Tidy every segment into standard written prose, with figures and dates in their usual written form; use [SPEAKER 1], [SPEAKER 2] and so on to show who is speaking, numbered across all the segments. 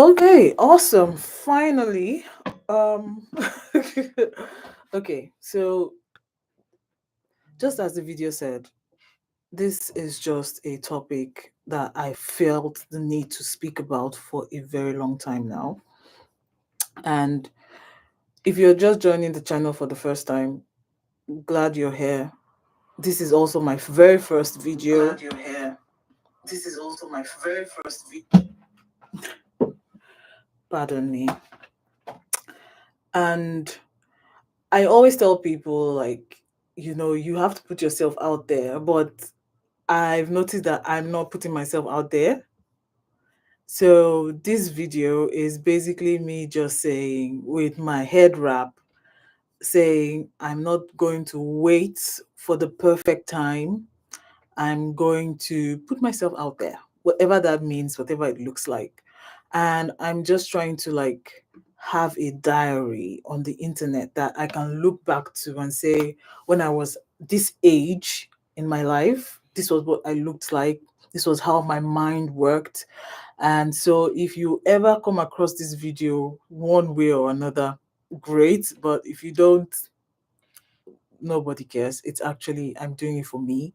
[SPEAKER 1] Okay, awesome. Finally. Um okay, so just as the video said, this is just a topic that I felt the need to speak about for a very long time now. And if you're just joining the channel for the first time, glad you're here. This is also my very first video. Glad you're here. This is also my very first video. Pardon me. And I always tell people, like, you have to put yourself out there, but I've noticed that I'm not putting myself out there. So this video is basically me just saying, with my head wrap, saying I'm not going to wait for the perfect time. I'm going to put myself out there, whatever that means, whatever it looks like. And I'm just trying to, like, have a diary on the internet that I can look back to and say, when I was this age in my life, this was what I looked like. This was how my mind worked. And so if you ever come across this video one way or another, great. But if you don't, nobody cares. It's actually, I'm doing it for me.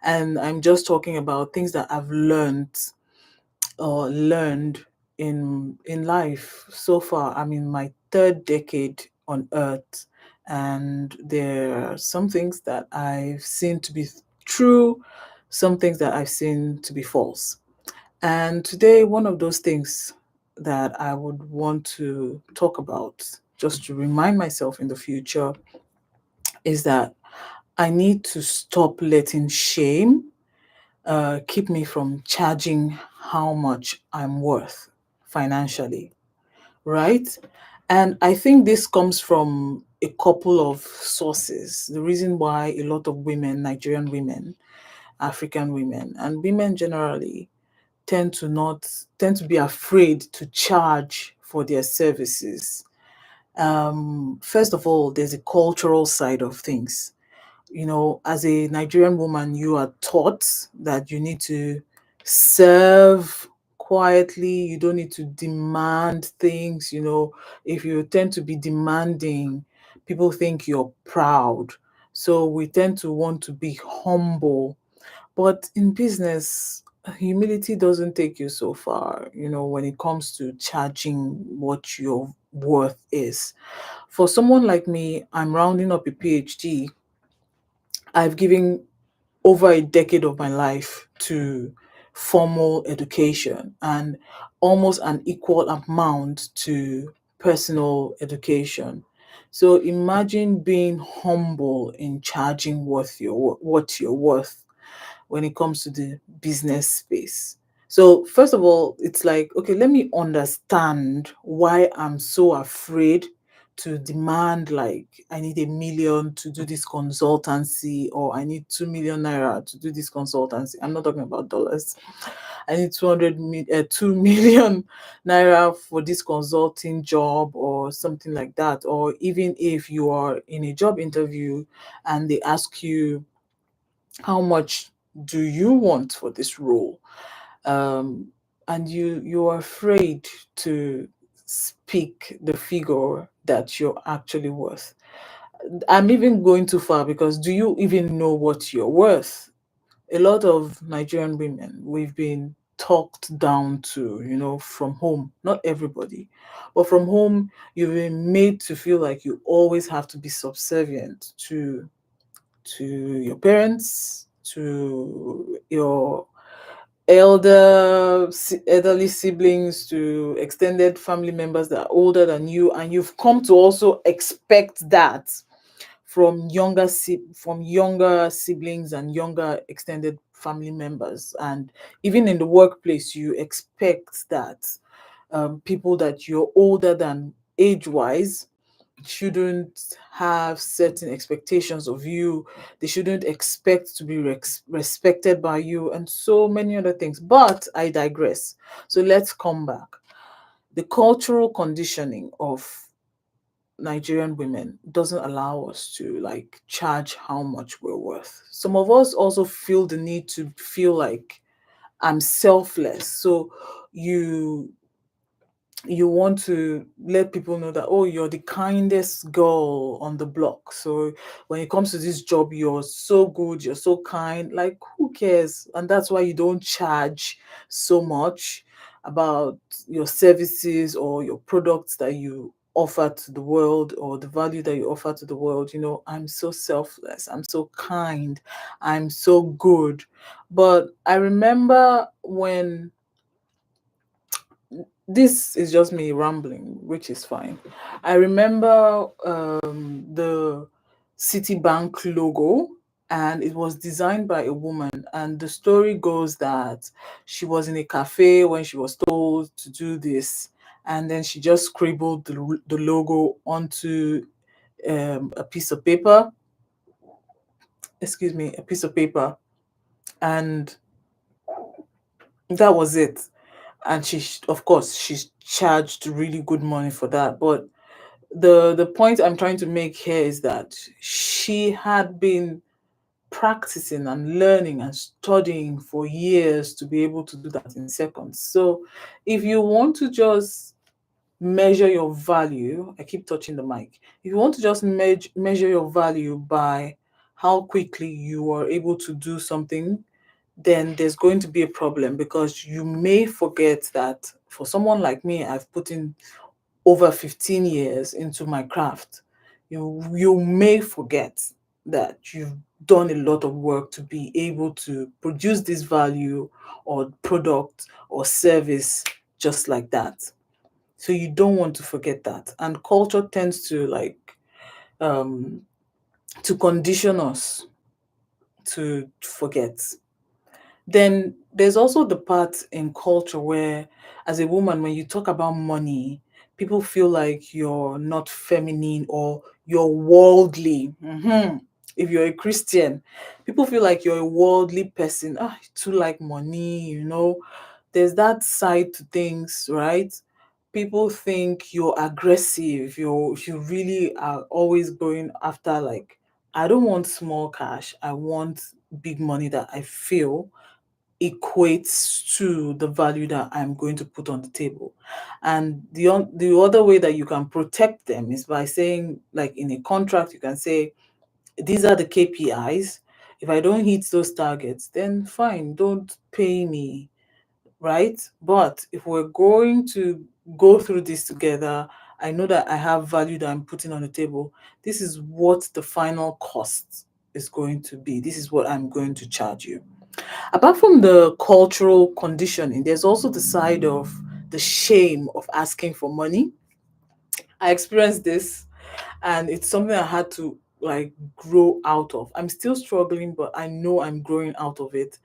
[SPEAKER 1] And I'm just talking about things that I've learned in life so far. I'm in my third decade on earth, and there are some things that I've seen to be true, some things that I've seen to be false. And today, one of those things that I would want to talk about, just to remind myself in the future, is that I need to stop letting shame keep me from charging how much I'm worth financially, right? And I think this comes from a couple of sources. The reason why a lot of women, Nigerian women, African women, and women generally tend to be afraid to charge for their services. First of all, there's a cultural side of things. As a Nigerian woman, you are taught that you need to serve quietly, you don't need to demand things. If you tend to be demanding, people think you're proud. So we tend to want to be humble. But in business, humility doesn't take you so far, when it comes to charging what your worth is. For someone like me, I'm rounding up a PhD. I've given over a decade of my life to formal education and almost an equal amount to personal education. So imagine being humble in charging what you're worth when it comes to the business space. So, first of all, it's like, okay, let me understand why I'm so afraid to demand, like, I need 1 million to do this consultancy, or I need 2 million naira to do this consultancy. I'm not talking about dollars. I need 2 million naira for this consulting job, or something like that. Or even if you are in a job interview and they ask you, how much do you want for this role? um, and you're afraid to speak the figure that you're actually worth. I'm even going too far, because do you even know what you're worth? A lot of Nigerian women, we've been talked down to, from home. Not everybody, but from home, you've been made to feel like you always have to be subservient to your parents, to your elderly siblings, to extended family members that are older than you, and you've come to also expect that from younger siblings and younger extended family members. And even in the workplace, you expect that people that you're older than age wise shouldn't have certain expectations of you. They shouldn't expect to be respected by you, and so many other things. But I digress. So let's come back. The cultural conditioning of Nigerian women doesn't allow us to, like, charge how much we're worth. Some of us also feel the need to feel like I'm selfless. So you you want to let people know that, oh, you're the kindest girl on the block. So when it comes to this job, you're so good, you're so kind. Like, who cares? And that's why you don't charge so much about your services or your products that you offer to the world, or the value that you offer to the world. I'm so selfless, I'm so kind, I'm so good. But I remember when, this is just me rambling, which is fine. I remember the Citibank logo, and it was designed by a woman. And the story goes that she was in a cafe when she was told to do this, and then she just scribbled the logo onto a piece of paper. Excuse me, a piece of paper, and that was it. And of course, she's charged really good money for that. But the point I'm trying to make here is that she had been practicing and learning and studying for years to be able to do that in seconds. So if you want to just measure your value, I keep touching the mic. If you want to just measure your value by how quickly you are able to do something, then there's going to be a problem, because you may forget that for someone like me, I've put in over 15 years into my craft. You may forget that you've done a lot of work to be able to produce this value or product or service just like that. So you don't want to forget that. And culture tends to um to condition us to forget. Then there's also the part in culture where, as a woman, when you talk about money, people feel like you're not feminine or you're worldly. If you're a Christian, people feel like you're a worldly person. Ah, you too like money. There's that side to things, right? People think you're aggressive. You really are always going after, like, I don't want small cash. I want big money that I feel equates to the value that I'm going to put on the table. And the other way that you can protect them is by saying, like in a contract, you can say, these are the KPIs. If I don't hit those targets, then fine, don't pay me, right? But if we're going to go through this together, I know that I have value that I'm putting on the table. This is what the final cost is going to be. This is what I'm going to charge you. Apart from the cultural conditioning, there's also the side of the shame of asking for money. I experienced this, and it's something I had to like grow out of. I'm still struggling, but I know I'm growing out of it.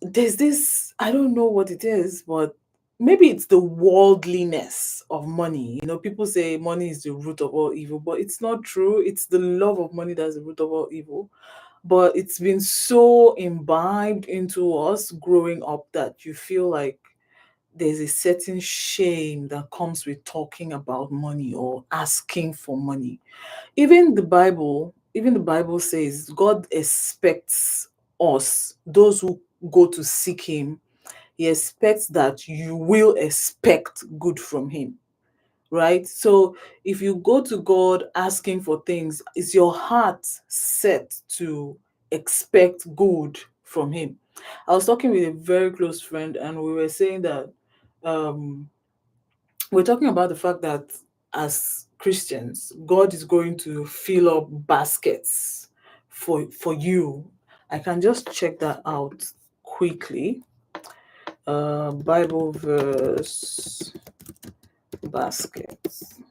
[SPEAKER 1] There's this, I don't know what it is, but maybe it's the worldliness of money. People say money is the root of all evil, but it's not true. It's the love of money that's the root of all evil. But it's been so imbibed into us growing up that you feel like there's a certain shame that comes with talking about money or asking for money. Even the Bible says God expects us, those who go to seek him, he expects that you will expect good from him, right? So if you go to God asking for things, is your heart set to expect good from him? I was talking with a very close friend, and we were saying that um we're talking about the fact that as Christians, God is going to fill up baskets for you. I can just check that out quickly. Bible verse, baskets.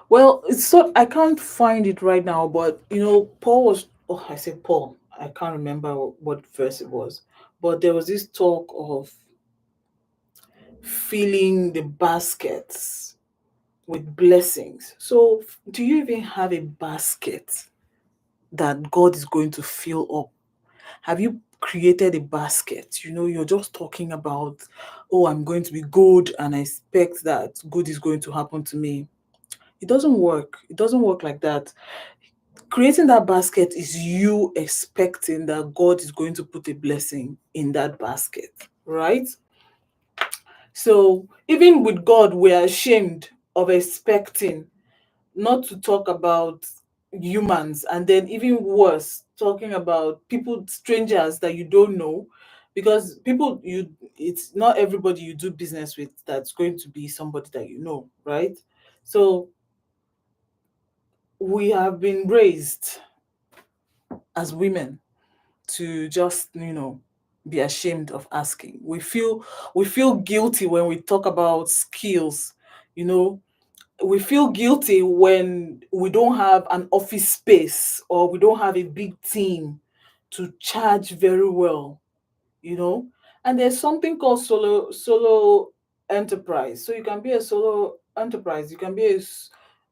[SPEAKER 1] Well, it's so I can't find it right now, but Paul was. Oh, I said Paul. I can't remember what verse it was, but there was this talk of filling the baskets with blessings. So, do you even have a basket that God is going to fill up? Have you created a basket. You're just talking about, oh, I'm going to be good and I expect that good is going to happen to me. It doesn't work. It doesn't work like that. Creating that basket is you expecting that God is going to put a blessing in that basket, right? So even with God, we're ashamed of expecting, not to talk about humans, and then even worse, talking about people, strangers that you don't know, because people you it's not everybody you do business with that's going to be somebody that you know, right? So we have been raised as women to just be ashamed of asking. We feel guilty when we talk about skills. you know we feel guilty when we don't have an office space or we don't have a big team to charge very well, you know. And there's something called solo enterprise. So you can be a solo enterprise,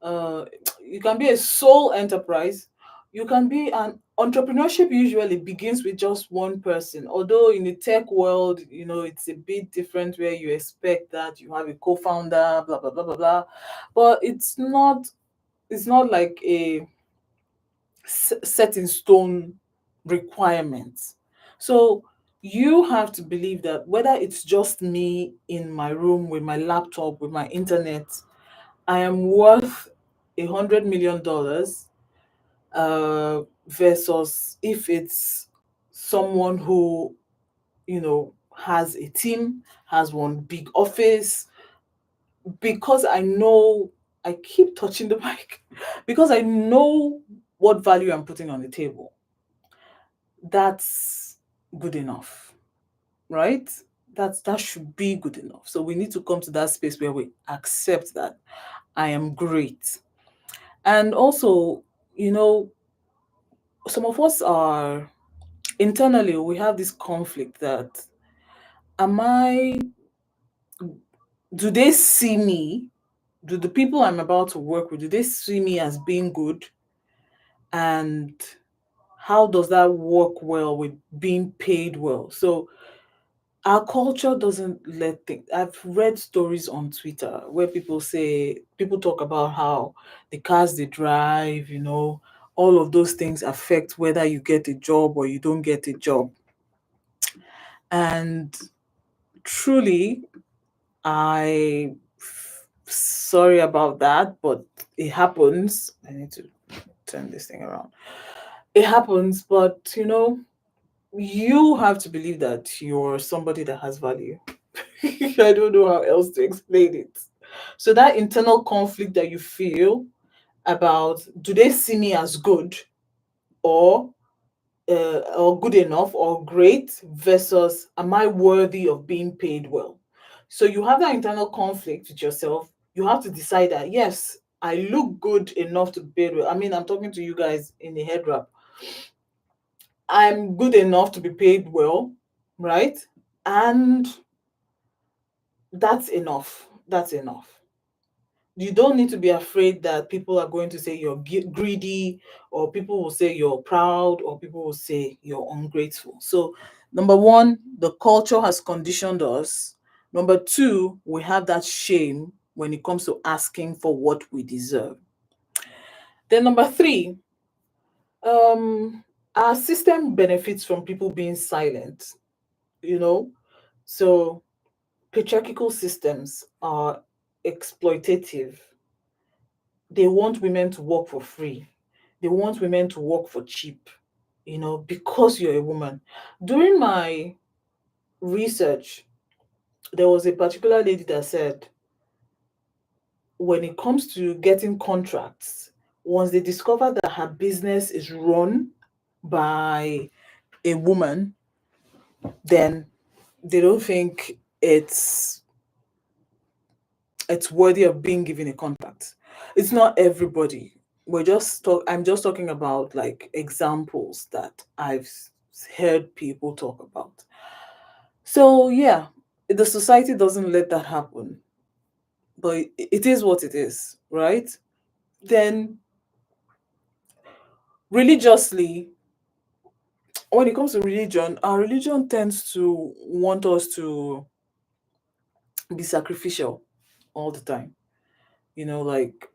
[SPEAKER 1] uh, you can be a sole enterprise, you can be an entrepreneurship. Usually begins with just one person, although in the tech world, it's a bit different, where you expect that you have a co-founder, blah blah blah blah blah. But it's not like a set in stone requirements. So you have to believe that whether it's just me in my room with my laptop, with my internet, I am worth $100 million, versus if it's someone who, has a team, has one big office, because I know, I keep touching the mic, because I know what value I'm putting on the table. That's good enough, right? That should be good enough. So we need to come to that space where we accept that I am great. And also, you know, some of us are, internally, we have this conflict that, am I, do they see me, do the people I'm about to work with, do they see me as being good? And how does that work well with being paid well? So our culture doesn't let things. I've read stories on Twitter where people talk about how the cars they drive, all of those things affect whether you get a job or you don't get a job. And truly, sorry about that, but it happens. I need to turn this thing around. It happens, but you have to believe that you're somebody that has value. I don't know how else to explain it. So that internal conflict that you feel about, do they see me as good, or good enough or great, versus am I worthy of being paid well? So you have that internal conflict with yourself. You have to decide that, yes, I look good enough to be paid well. I mean, I'm talking to you guys in the head wrap. I'm good enough to be paid well, right? And that's enough. That's enough. You don't need to be afraid that people are going to say you're greedy, or people will say you're proud, or people will say you're ungrateful. So, number one, the culture has conditioned us. Number two, we have that shame when it comes to asking for what we deserve. Then, number three, um, our system benefits from people being silent, you know? So, patriarchal systems are exploitative. They want women to work for free. They want women to work for cheap, because you're a woman. During my research, there was a particular lady that said, when it comes to getting contracts, once they discover that her business is run by a woman, then they don't think it's worthy of being given a contract. It's not everybody. I'm just talking about like examples that heard people talk about. So yeah, the society doesn't let that happen. But it is what it is, right? Then religiously, when it comes to religion, our religion tends to want us to be sacrificial all the time. Like,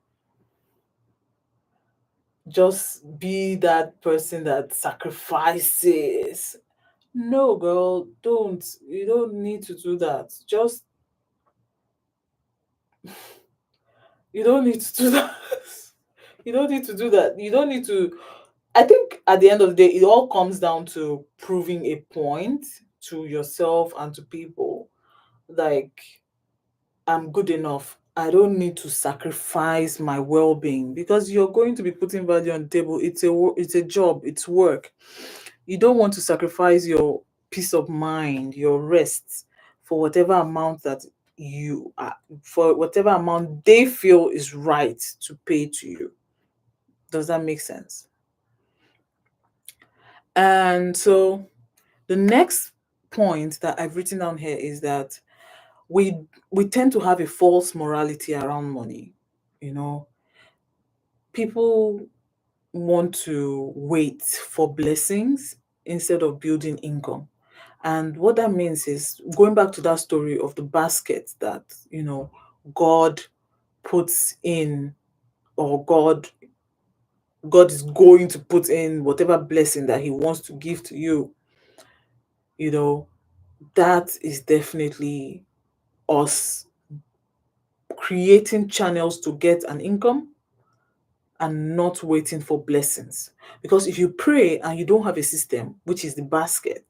[SPEAKER 1] just be that person that sacrifices. No, girl, don't. You don't need to do that. Just, you don't need to do that. You don't need to do that. You don't need to. I think at the end of the day, it all comes down to proving a point to yourself and to people. Like, I'm good enough. I don't need to sacrifice my well-being, because you're going to be putting value on the table. It's a job, it's work. You don't want to sacrifice your peace of mind, your rest, for whatever amount that you are, for whatever amount they feel is right to pay to you. Does that make sense? And so the next point that I've written down here is that we we tend to have a false morality around money. You know, people want to wait for blessings instead of building income. And what that means is, going back to that story of the basket that, God puts in, or God is going to put in whatever blessing that He wants to give to you. You know, that is definitely us creating channels to get an income and not waiting for blessings. Because if you pray and you don't have a system, which is the basket,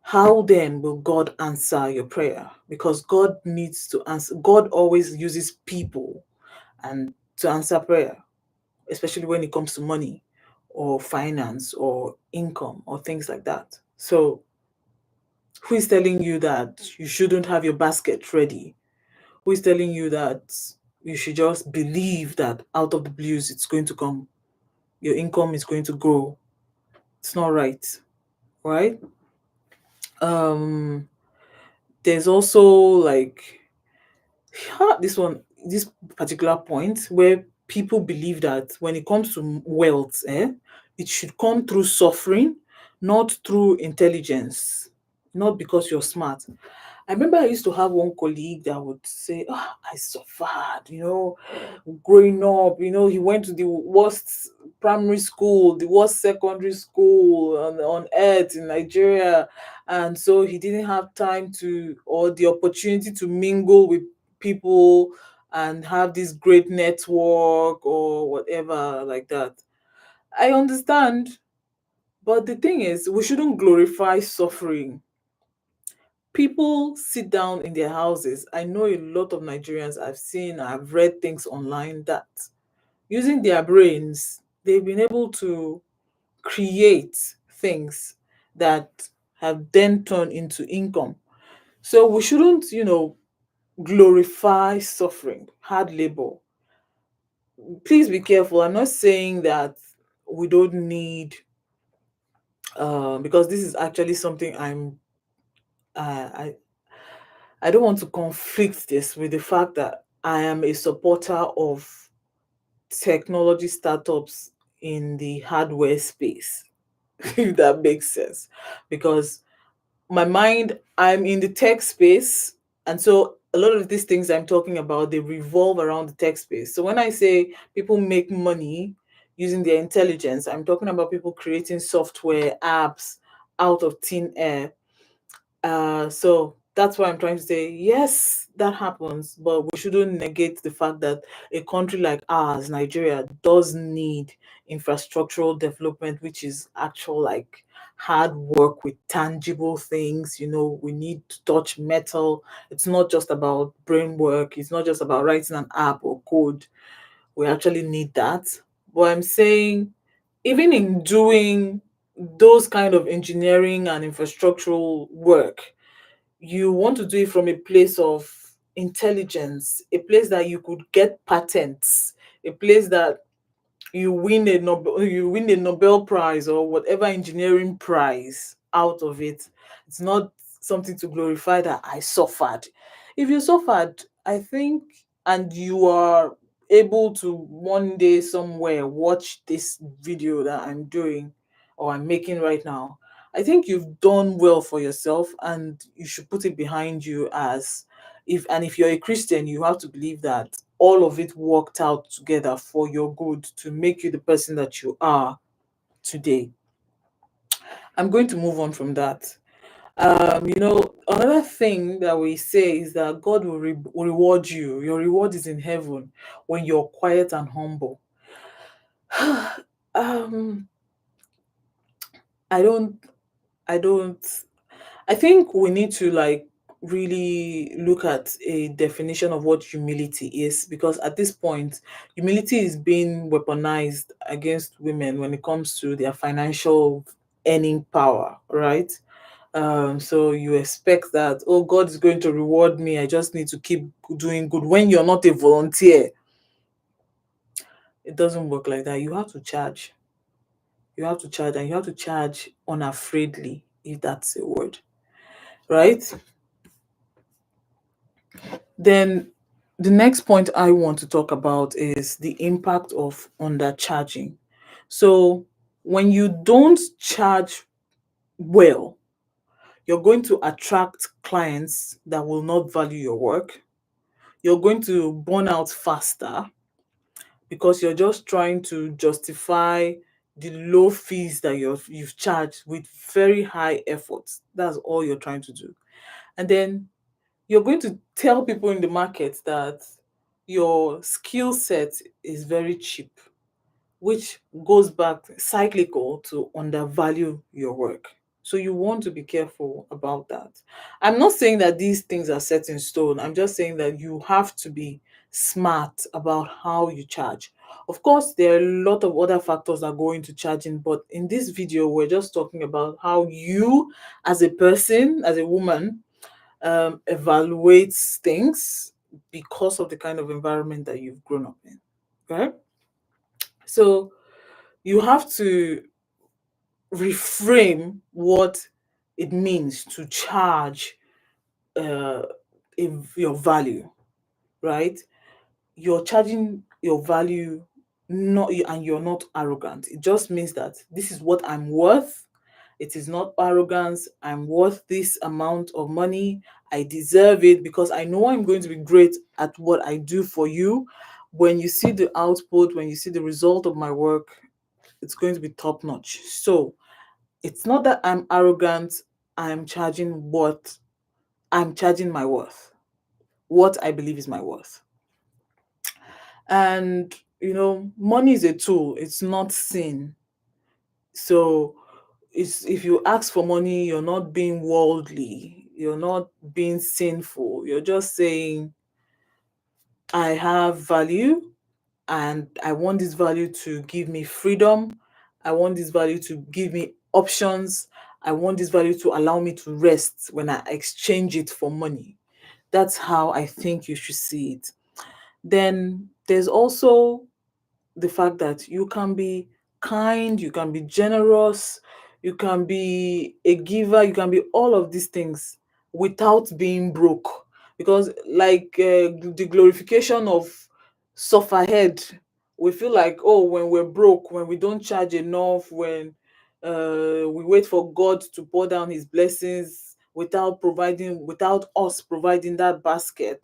[SPEAKER 1] how then will God answer your prayer? Because God needs to answer. God always uses people and to answer prayer, especially when it comes to money or finance or income or things like that. So who is telling you that you shouldn't have your basket ready? Who is telling you that you should just believe that out of the blues it's going to come? Your income is going to grow. It's not right, right? Um, there's also like, this particular point where people believe that when it comes to wealth, it should come through suffering, not through intelligence, not because you're smart. I remember I used to have one colleague that would say, I suffered, growing up. He went to the worst primary school, the worst secondary school on earth in Nigeria. And so he didn't have time to, or the opportunity to mingle with people and have this great network or whatever like that. I understand. But the thing is, we shouldn't glorify suffering. People sit down in their houses. I know a lot of Nigerians, I've read things online that using their brains, they've been able to create things that have then turned into income. So we shouldn't, glorify suffering, hard labor. Please be careful. I'm not saying that we don't need, because this is actually something I I don't want to conflict this with the fact that I am a supporter of technology startups in the hardware space, if that makes sense. Because I'm in the tech space. And so a lot of these things I'm talking about, they revolve around the tech space. So when I say people make money using their intelligence, I'm talking about people creating software, apps out of thin air. So that's why I'm trying to say, yes, that happens, but we shouldn't negate the fact that a country like ours, Nigeria, does need infrastructural development, which is actual like hard work with tangible things. We need to touch metal. It's not just about brain work. It's not just about writing an app or code. We actually need that. But I'm saying, even in doing those kind of engineering and infrastructural work, you want to do it from a place of intelligence, a place that you could get patents, a place that you win a Nobel Prize or whatever engineering prize out of it. It's not something to glorify that I suffered. If you suffered, I think, and you are able to one day somewhere watch this video that I'm doing or I'm making right now, I think you've done well for yourself, and you should put it behind you. As if you're a Christian, you have to believe that all of it worked out together for your good to make you the person that you are today. I'm going to move on from that. Another thing that we say is that God will reward you. Your reward is in heaven when you're quiet and humble. um, I don't, I don't, I think we need to like really look at a definition of what humility is, because at this point, humility is being weaponized against women when it comes to their financial earning power, right? So you expect that, oh, God is going to reward me, I just need to keep doing good. When you're not a volunteer, it doesn't work like that. You have to charge. You have to charge, and you have to charge unafraidly, if that's a word, right? Then the next point I want to talk about is the impact of undercharging. So when you don't charge well, you're going to attract clients that will not value your work. You're going to burn out faster because you're just trying to justify the low fees that you've charged with very high efforts. That's all you're trying to do. And then you're going to tell people in the market that your skill set is very cheap, which goes back cyclical to undervalue your work. So you want to be careful about that. I'm not saying that these things are set in stone. I'm just saying that you have to be smart about how you charge. Of course, there are a lot of other factors that go into charging, but in this video, we're just talking about how you, as a person, as a woman, evaluates things because of the kind of environment that you've grown up in. Right? So you have to reframe what it means to charge uh, your value, right? You're charging your value, not, and you're not arrogant. It just means that this is what I'm worth. It is not arrogance. I'm worth this amount of money. I deserve it because I know I'm going to be great at what I do for you. When you see the output, when you see the result of my work, it's going to be top notch. So it's not that I'm arrogant. I'm charging what I'm charging my worth, what I believe is my worth. And, money is a tool, it's not sin. So if you ask for money, you're not being worldly, you're not being sinful. You're just saying, I have value, and I want this value to give me freedom. I want this value to give me options. I want this value to allow me to rest when I exchange it for money. That's how I think you should see it. Then there's also the fact that you can be kind, you can be generous, you can be a giver, you can be all of these things without being broke. Because, like, the glorification of sufferhead, we feel like, oh, when we're broke, when we don't charge enough, when we wait for God to pour down his blessings without us providing that basket,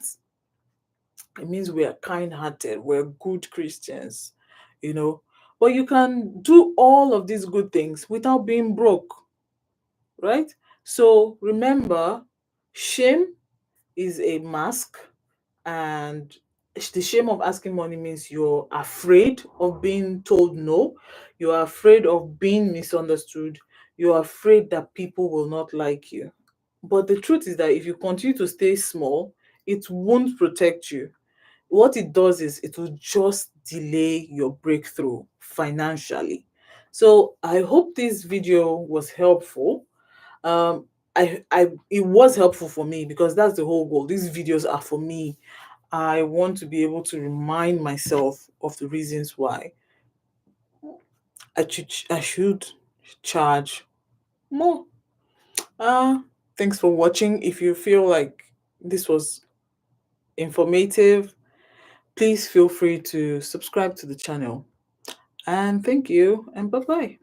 [SPEAKER 1] it means we are kind-hearted, we're good Christians, you know. But you can do all of these good things without being broke, right? So remember, shame is a mask, and the shame of asking money means you're afraid of being told no, you're afraid of being misunderstood, you're afraid that people will not like you. But the truth is that if you continue to stay small, it won't protect you. What it does is it will just delay your breakthrough financially. So I hope this video was helpful. um it was helpful for me because that's the whole goal. These videos are for me. I want to be able to remind myself of the reasons why I should charge more. Thanks for watching. If you feel like this was informative, please feel free to subscribe to the channel. And thank you, and bye bye.